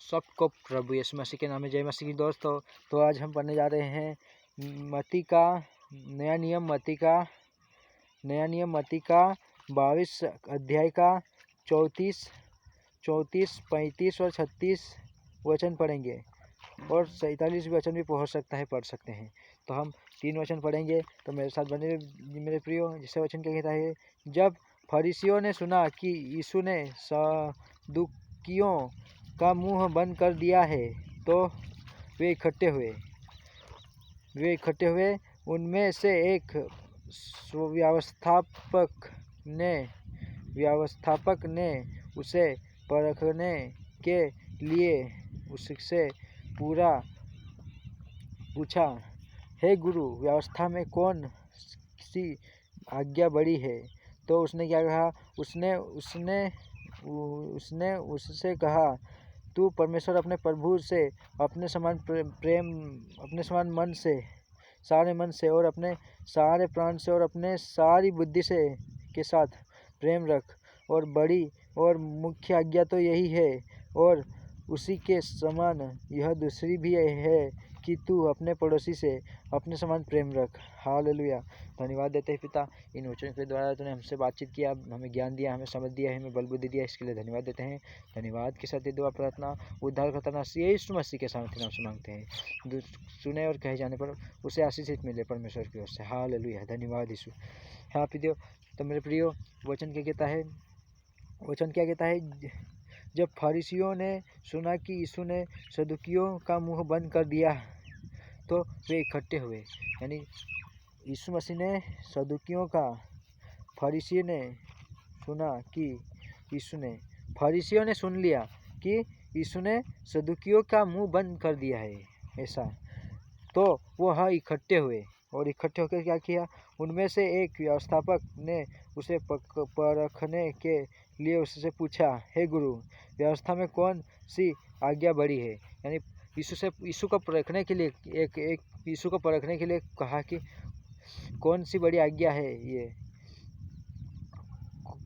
सबको प्रभु यीशु मसीह के नाम में जय मसीह की दोस्तों। तो आज हम पढ़ने जा रहे हैं मत्ती का नया नियम, मत्ती का 22 अध्याय का 34, 35 और 36 वचन पढ़ेंगे और 47 वचन भी पढ़ सकते हैं। तो हम 3 वचन पढ़ेंगे, तो मेरे साथ बने मेरे प्रियो। जिससे वचन क्या कहता है, जब फरीसियों ने सुना कि यीशु ने सदूकियों का मुंह बंद कर दिया है, तो वे इकट्ठे हुए। उनमें से एक व्यवस्थापक ने उसे परखने के लिए उससे पूछा, हे गुरु, व्यवस्था में कौन सी आज्ञा बड़ी है? तो उसने क्या कहा? उसने उससे कहा, तू परमेश्वर अपने प्रभु से अपने समान मन से, सारे मन से और अपने सारे प्राण से और अपने सारी बुद्धि से के साथ प्रेम रख। और बड़ी और मुख्य आज्ञा तो यही है, और उसी के समान यह दूसरी भी है कि तू अपने पड़ोसी से अपने समान प्रेम रख। हालेलुया। धन्यवाद देते हैं पिता, इन वचनों के द्वारा तूने हमसे बातचीत किया, हमें ज्ञान दिया, हमें समझ दिया, हमें बल बुद्धि दिया, इसके लिए धन्यवाद देते हैं। धन्यवाद के साथ ये दुआ प्रार्थना उद्धारकर्ता यीशु मसीह के सामर्थ्य नाम से मांगते हैं। सुने और कहे जाने पर उसे आशीषित मिले परमेश्वर की ओर से। हालेलुया। धन्यवाद यीशु। हाँ प्रियो, तो मेरे प्रियो, वचन क्या कहता है, जब फरीसियों ने सुना कि यीशु ने सदूकियों का मुंह बंद कर दिया, तो वे इकट्ठे हुए। यानी यीशु मसीह ने सदूकियों का, फरीसियों ने सुन लिया कि यीशु ने सदूकियों का मुंह बंद कर दिया है, ऐसा। तो वो इकट्ठे हुए, और इकट्ठे होकर क्या किया? उनमें से एक व्यवस्थापक ने उसे परखने के लिए उससे पूछा, हे गुरु, व्यवस्था में कौन सी आज्ञा बड़ी है? यानी यीशु को परखने के लिए कहा कि कौन सी बड़ी आज्ञा है ये,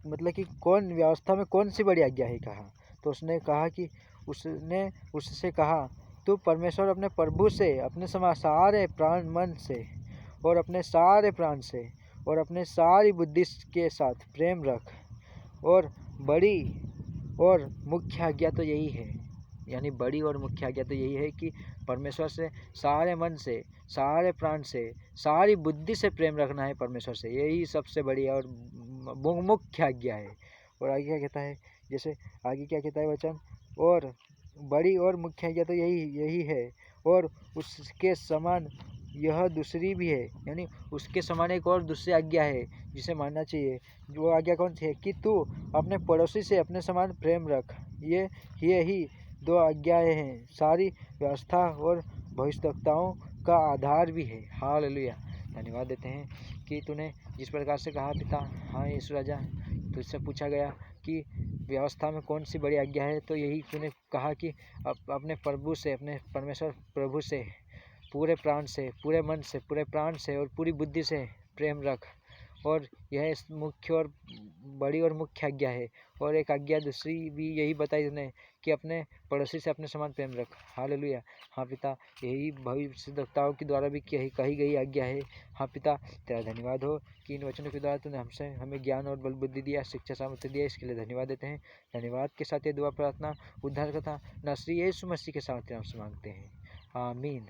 मतलब कि कौन व्यवस्था में कौन सी बड़ी आज्ञा है कहा। तो उसने उससे कहा, तू परमेश्वर अपने प्रभु से अपने सारे प्राण मन से और अपने सारे प्राण से और अपने सारी बुद्धि के साथ प्रेम रख। और बड़ी और मुख्य आज्ञा तो यही है, यानी बड़ी और मुख्य आज्ञा तो यही है कि परमेश्वर से सारे मन से, सारे प्राण से, सारी बुद्धि से प्रेम रखना है परमेश्वर से। यही सबसे बड़ी और मुख्य आज्ञा है। और आगे क्या कहता है, जैसे आगे क्या कहता है वचन, और बड़ी और मुख्य आज्ञा तो यही है, और उसके समान यह दूसरी भी है। यानी उसके समान एक और दूसरी आज्ञा है जिसे मानना चाहिए। वो आज्ञा कौन सी है? कि तू अपने पड़ोसी से अपने समान प्रेम रख। ये ही 2 आज्ञाएं हैं, सारी व्यवस्था और भविष्यवक्ताओं का आधार भी है। हालेलुया। धन्यवाद देते हैं कि तूने जिस प्रकार से कहा पिता। हाँ यीशु राजा, तुझसे पूछा गया कि व्यवस्था में कौन सी बड़ी आज्ञा है, तो यही तूने कहा कि अपने प्रभु से, अपने परमेश्वर प्रभु से पूरे प्राण से, पूरे मन से, पूरे प्राण से और पूरी बुद्धि से प्रेम रख। और यह मुख्य और बड़ी और मुख्य आज्ञा है। और एक आज्ञा दूसरी भी यही बताई तूने कि अपने पड़ोसी से अपने समान प्रेम रख। हालेलुया। हाँ पिता, यही भविष्यवक्ताओं के द्वारा भी कही गई आज्ञा है। हाँ पिता, तेरा धन्यवाद हो कि इन वचनों के द्वारा तूने हमें ज्ञान और बल बुद्धि दिया, शिक्षा सामर्थ्य दिया, इसके लिए धन्यवाद देते हैं। धन्यवाद के साथ ये दुआ प्रार्थना उद्धारकर्ता यीशु मसीह के सामर्थ्य नाम से मांगते हैं। आमीन।